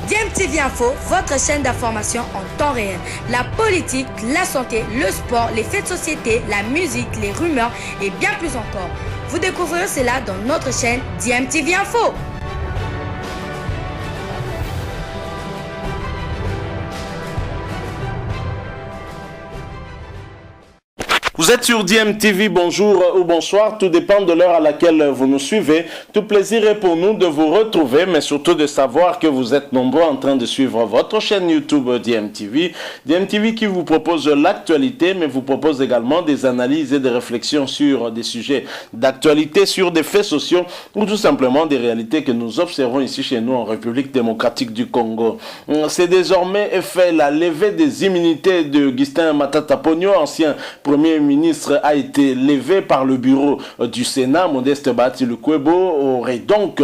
DMTV Info, votre chaîne d'information en temps réel. La politique, la santé, le sport, les faits de société, la musique, les rumeurs et bien plus encore. Vous découvrirez cela dans notre chaîne DMTV Info. Vous êtes sur DMTV, bonjour ou bonsoir, tout dépend de l'heure à laquelle vous nous suivez. Tout plaisir est pour nous de vous retrouver, mais surtout de savoir que vous êtes nombreux en train de suivre votre chaîne YouTube DMTV. DMTV qui vous propose l'actualité, mais vous propose également des analyses et des réflexions sur des sujets d'actualité, sur des faits sociaux ou tout simplement des réalités que nous observons ici chez nous en République démocratique du Congo. C'est désormais fait la levée des immunités de Augustin Matata Ponyo, ancien premier ministre, a été levé par le bureau du Sénat. Modeste Bahati Lukwebo aurait donc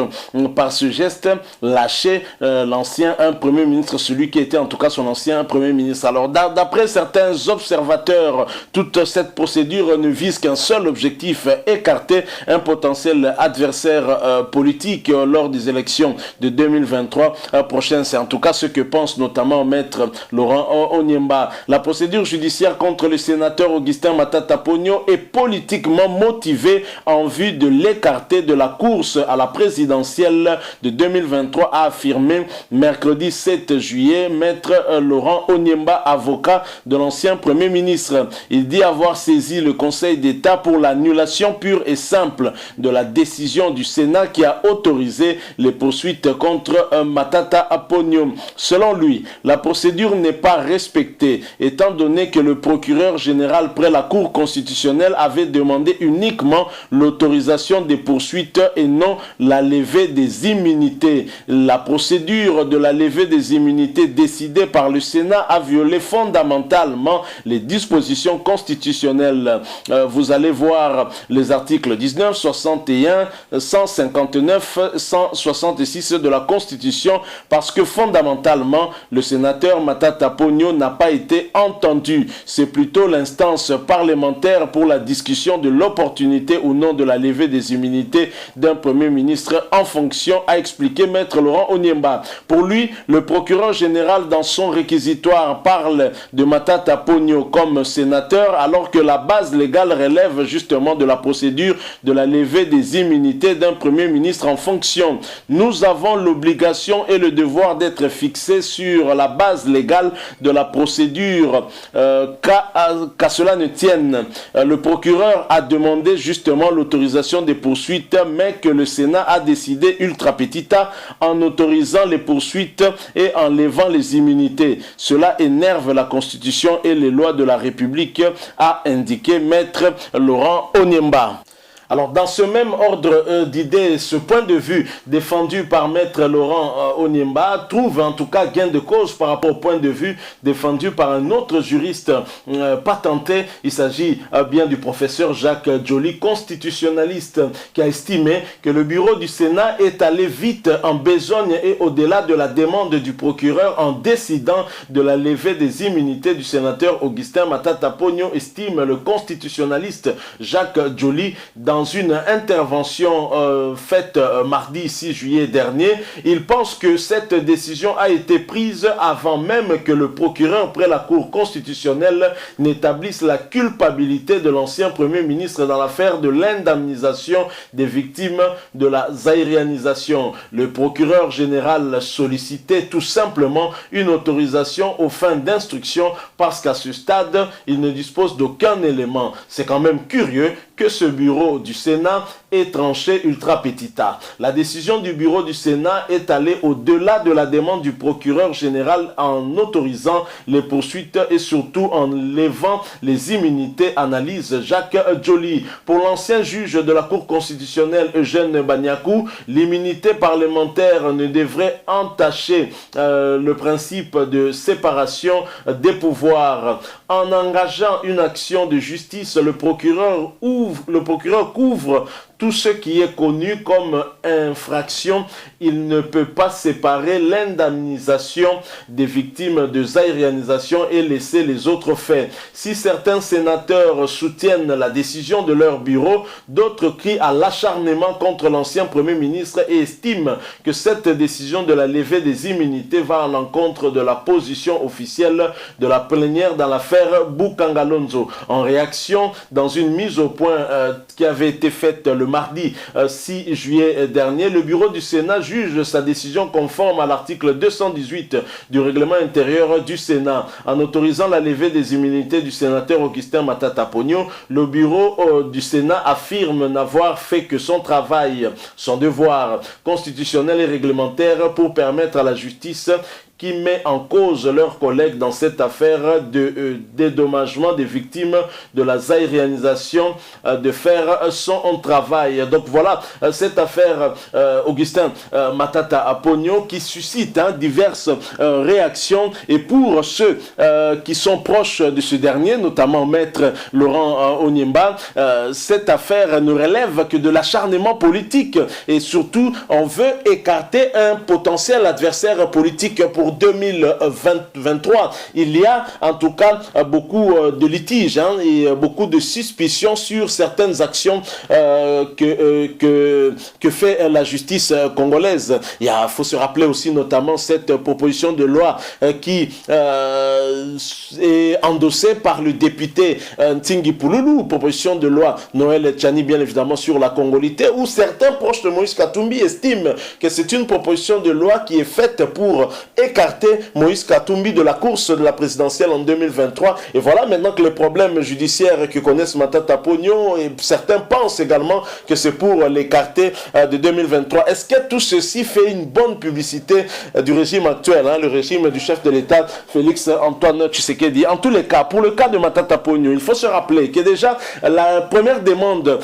par ce geste lâché l'ancien premier ministre, celui qui était en tout cas son ancien premier ministre. Alors d'après certains observateurs, toute cette procédure ne vise qu'un seul objectif: écarter un potentiel adversaire politique lors des élections de 2023 prochaines. C'est en tout cas ce que pense notamment maître Laurent Onyemba. La procédure judiciaire contre le sénateur Augustin Matata Ponyo est politiquement motivée en vue de l'écarter de la course à la présidentielle de 2023, a affirmé mercredi 7 juillet maître Laurent Onyemba, avocat de l'ancien premier ministre. Il dit avoir saisi le Conseil d'État pour l'annulation pure et simple de la décision du Sénat qui a autorisé les poursuites contre Matata Ponyo. Selon lui, la procédure n'est pas respectée étant donné que le procureur général près la Cour constitutionnelle avait demandé uniquement l'autorisation des poursuites et non la levée des immunités. La procédure de la levée des immunités décidée par le Sénat a violé fondamentalement les dispositions constitutionnelles. Vous allez voir les articles 19, 61, 159, 166 de la Constitution, parce que fondamentalement, le sénateur Matata Ponyo n'a pas été entendu. C'est plutôt l'instance parlementaire pour la discussion de l'opportunité ou non de la levée des immunités d'un premier ministre en fonction, a expliqué maître Laurent Onyemba. Pour lui, le procureur général dans son réquisitoire parle de Matata Ponyo comme sénateur, alors que la base légale relève justement de la procédure de la levée des immunités d'un premier ministre en fonction. Nous avons l'obligation et le devoir d'être fixés sur la base légale de la procédure, qu'à cela ne tienne. Le procureur a demandé justement l'autorisation des poursuites, mais que le Sénat a décidé ultra petita en autorisant les poursuites et en levant les immunités. Cela énerve la Constitution et les lois de la République, a indiqué maître Laurent Onyemba. Alors, dans ce même ordre d'idées, ce point de vue défendu par maître Laurent Onyemba trouve en tout cas gain de cause par rapport au point de vue défendu par un autre juriste patenté. Il s'agit bien du professeur Jacques Joly, constitutionnaliste, qui a estimé que le bureau du Sénat est allé vite en besogne et au-delà de la demande du procureur en décidant de la levée des immunités du sénateur Augustin Matata Ponyo, estime le constitutionnaliste Jacques Joly dans une intervention faite mardi 6 juillet dernier. Il pense que cette décision a été prise avant même que le procureur près la Cour constitutionnelle n'établisse la culpabilité de l'ancien premier ministre dans l'affaire de l'indemnisation des victimes de la zaïrianisation. Le procureur général sollicitait tout simplement une autorisation aux fins d'instruction parce qu'à ce stade, il ne dispose d'aucun élément. C'est quand même curieux que ce bureau du Sénat ait tranché ultra petita. La décision du bureau du Sénat est allée au-delà de la demande du procureur général en autorisant les poursuites et surtout en levant les immunités, analyse Jacques Joly. Pour l'ancien juge de la Cour constitutionnelle Eugène Banyakou, l'immunité parlementaire ne devrait entacher le principe de séparation des pouvoirs. En engageant une action de justice, le procureur couvre tout ce qui est connu comme infraction il ne peut pas séparer l'indemnisation des victimes de zaïrianisation et laisser les autres faits. Si certains sénateurs soutiennent la décision de leur bureau, d'autres crient à l'acharnement contre l'ancien Premier ministre et estiment que cette décision de la levée des immunités va à l'encontre de la position officielle de la plénière dans l'affaire Bukangalonzo. En réaction, dans une mise au point qui avait été faite le mardi 6 juillet dernier, le bureau du Sénat juge sa décision conforme à l'article 218 du règlement intérieur du Sénat. En autorisant la levée des immunités du sénateur Augustin Matata Pogno, le bureau du Sénat affirme n'avoir fait que son travail, son devoir constitutionnel et réglementaire pour permettre à la justice qui met en cause leurs collègues dans cette affaire de dédommagement des victimes de la zaïrianisation de faire son travail. Donc voilà, cette affaire Augustin Matata Pogno qui suscite diverses réactions, et pour ceux qui sont proches de ce dernier, notamment Maître Laurent Onyemba, cette affaire ne relève que de l'acharnement politique, et surtout on veut écarter un potentiel adversaire politique pour 2023. Il y a en tout cas beaucoup de litiges et beaucoup de suspicions sur certaines actions que fait la justice congolaise. Il faut se rappeler aussi notamment cette proposition de loi qui est endossée par le député Ntingi Pouloulou, proposition de loi Noël Tchani bien évidemment sur la congolité, où certains proches de Moïse Katumbi estiment que c'est une proposition de loi qui est faite pour écarter Moïse Katumbi de la course de la présidentielle en 2023. Et voilà maintenant que les problèmes judiciaires que connaissent Matata Pogno, et certains pensent également que c'est pour l'écarter de 2023. Est-ce que tout ceci fait une bonne publicité du régime actuel, le régime du chef de l'État Félix Antoine Tshisekedi? En tous les cas, pour le cas de Matata Pogno, il faut se rappeler que déjà la première demande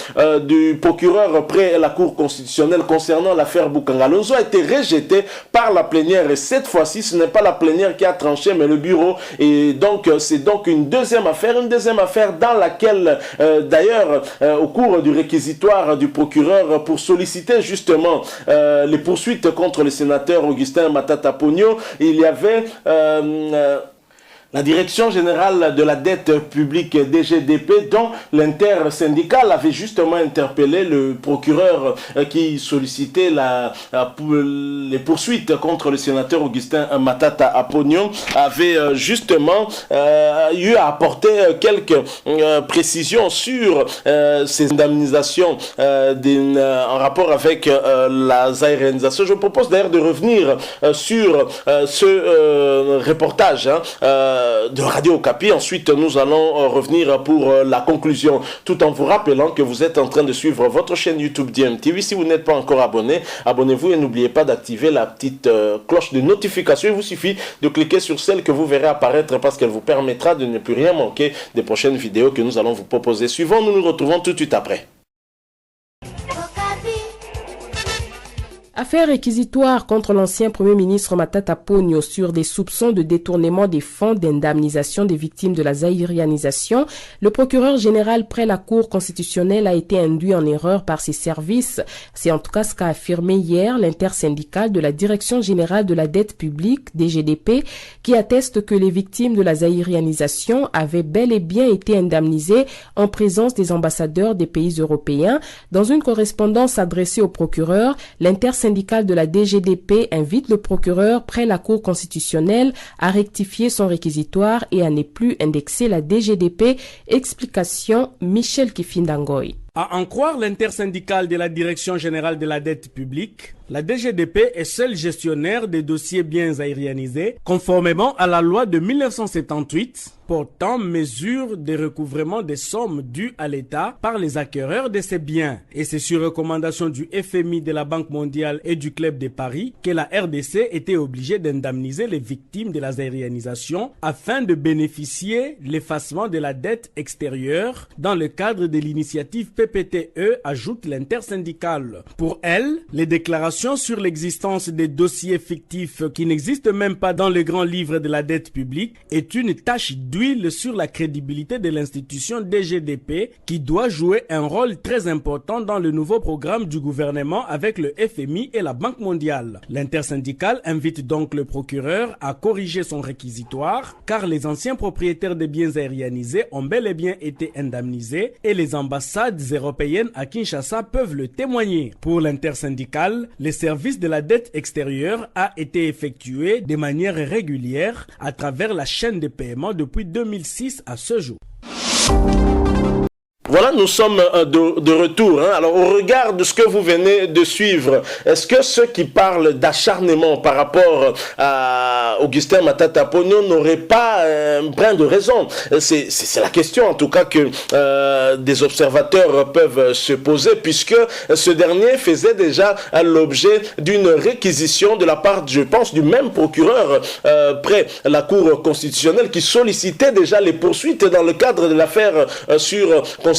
du procureur près la Cour constitutionnelle concernant l'affaire Bukangalonzo a été rejetée par la plénière, et cette fois-ci ce n'est pas la plénière qui a tranché mais le bureau, et donc c'est donc une deuxième affaire dans laquelle d'ailleurs au cours du réquisitoire du procureur pour solliciter justement les poursuites contre le sénateur Augustin Matata Pogno, il y avait la Direction générale de la dette publique DGDP, dont l'intersyndicale avait justement interpellé le procureur qui sollicitait les poursuites contre le sénateur Augustin Matata Pogno, avait justement eu à apporter quelques précisions sur ces indemnisations en rapport avec la zaïrianisation. Je propose d'ailleurs de revenir sur ce reportage de Radio Okapi. Ensuite, nous allons revenir pour la conclusion, tout en vous rappelant que vous êtes en train de suivre votre chaîne YouTube DMTV. Si vous n'êtes pas encore abonné, abonnez-vous et n'oubliez pas d'activer la petite cloche de notification. Il vous suffit de cliquer sur celle que vous verrez apparaître parce qu'elle vous permettra de ne plus rien manquer des prochaines vidéos que nous allons vous proposer. Suivant, nous nous retrouvons tout de suite après. Affaire réquisitoire contre l'ancien Premier ministre Matata Pogno sur des soupçons de détournement des fonds d'indemnisation des victimes de la zaïrianisation. Le procureur général près la Cour constitutionnelle a été induit en erreur par ses services. C'est en tout cas ce qu'a affirmé hier l'intersyndicale de la Direction générale de la dette publique, DGDP, qui atteste que les victimes de la zaïrianisation avaient bel et bien été indemnisées en présence des ambassadeurs des pays européens. Dans une correspondance adressée au procureur, l'intersyndicale de la DGDP invite le procureur près la Cour constitutionnelle à rectifier son réquisitoire et à ne plus indexer la DGDP. Explication Michel Kifindangoy. À en croire l'intersyndicale de la Direction générale de la dette publique, la DGDP est seule gestionnaire des dossiers biens aérianisés, conformément à la loi de 1978 portant mesure de recouvrement des sommes dues à l'État par les acquéreurs de ces biens. Et c'est sur recommandation du FMI, de la Banque mondiale et du Club de Paris que la RDC était obligée d'indemniser les victimes de la aérianisation afin de bénéficier l'effacement de la dette extérieure dans le cadre de l'initiative CDPTE, ajoute l'intersyndicale. Pour elle, les déclarations sur l'existence des dossiers fictifs qui n'existent même pas dans le grand livre de la dette publique est une tache d'huile sur la crédibilité de l'institution DGDP qui doit jouer un rôle très important dans le nouveau programme du gouvernement avec le FMI et la Banque mondiale. L'intersyndicale invite donc le procureur à corriger son réquisitoire car les anciens propriétaires des biens aérianisés ont bel et bien été indemnisés et les ambassades européennes à Kinshasa peuvent le témoigner. Pour l'intersyndicale, les services de la dette extérieure a été effectué de manière régulière à travers la chaîne de paiement depuis 2006 à ce jour. Voilà, nous sommes de retour. Alors, au regard de ce que vous venez de suivre, est-ce que ceux qui parlent d'acharnement par rapport à Augustin Matata Ponyo n'auraient pas un brin de raison? C'est la question, en tout cas, que des observateurs peuvent se poser, puisque ce dernier faisait déjà l'objet d'une réquisition de la part, je pense, du même procureur près la Cour constitutionnelle qui sollicitait déjà les poursuites dans le cadre de l'affaire concernant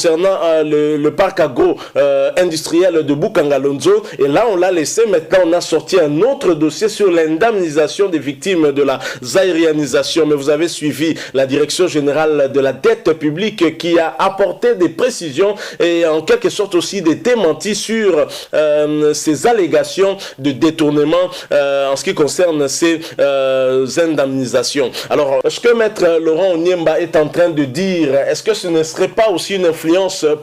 le parc agro-industriel de Bukangalonzo. Et là, on l'a laissé. Maintenant, on a sorti un autre dossier sur l'indemnisation des victimes de la zaïrianisation. Mais vous avez suivi la Direction générale de la dette publique qui a apporté des précisions et en quelque sorte aussi des démentis sur ces allégations de détournement en ce qui concerne ces indemnisations. Alors, ce que Maître Laurent Onyemba est en train de dire, est-ce que ce ne serait pas aussi une influence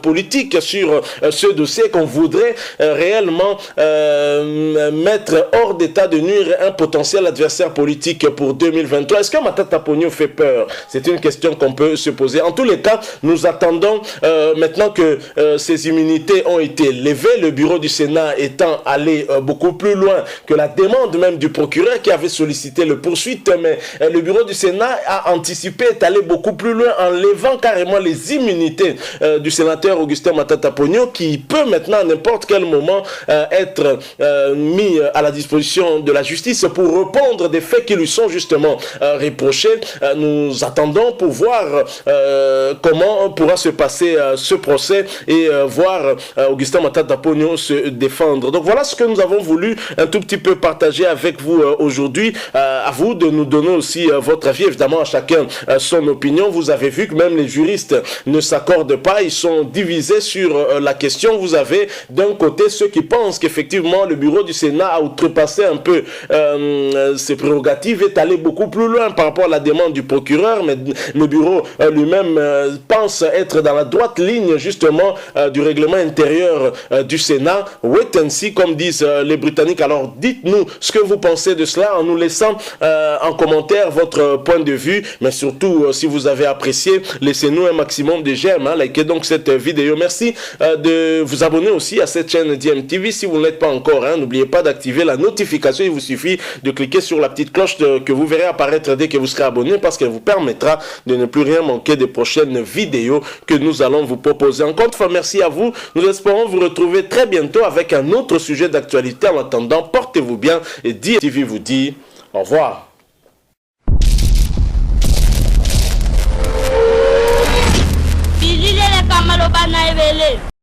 politique sur ce dossier qu'on voudrait réellement mettre hors d'état de nuire un potentiel adversaire politique pour 2023? Est-ce que Matata Ponyo fait peur? C'est une question qu'on peut se poser. En tous les cas, nous attendons maintenant que ces immunités ont été levées, le bureau du Sénat étant allé beaucoup plus loin que la demande même du procureur qui avait sollicité le poursuite, mais le bureau du Sénat a anticipé, est allé beaucoup plus loin en levant carrément les immunités du sénateur Augustin Matata Ponyo qui peut maintenant à n'importe quel moment être mis à la disposition de la justice pour répondre des faits qui lui sont justement reprochés. Nous attendons pour voir comment pourra se passer ce procès et voir Augustin Matata Ponyo se défendre. Donc voilà ce que nous avons voulu un tout petit peu partager avec vous aujourd'hui. À vous de nous donner aussi votre avis. Évidemment, à chacun son opinion. Vous avez vu que même les juristes ne s'accordent pas. Ils sont divisés sur la question. Vous avez d'un côté ceux qui pensent qu'effectivement le bureau du Sénat a outrepassé un peu ses prérogatives, est allé beaucoup plus loin par rapport à la demande du procureur, mais le bureau lui-même pense être dans la droite ligne justement du règlement intérieur du Sénat. Wait and see, comme disent les Britanniques. Alors dites-nous ce que vous pensez de cela en nous laissant en commentaire votre point de vue, mais surtout si vous avez apprécié, laissez-nous un maximum de j'aime, likez donc cette vidéo. Merci de vous abonner aussi à cette chaîne DMTV si vous ne l'êtes pas encore. N'oubliez pas d'activer la notification. Il vous suffit de cliquer sur la petite cloche que vous verrez apparaître dès que vous serez abonné, parce qu'elle vous permettra de ne plus rien manquer des prochaines vidéos que nous allons vous proposer. Encore une fois, merci à vous. Nous espérons vous retrouver très bientôt avec un autre sujet d'actualité. En attendant, portez-vous bien et DMTV vous dit au revoir. Bilile le kamalo bana ebele.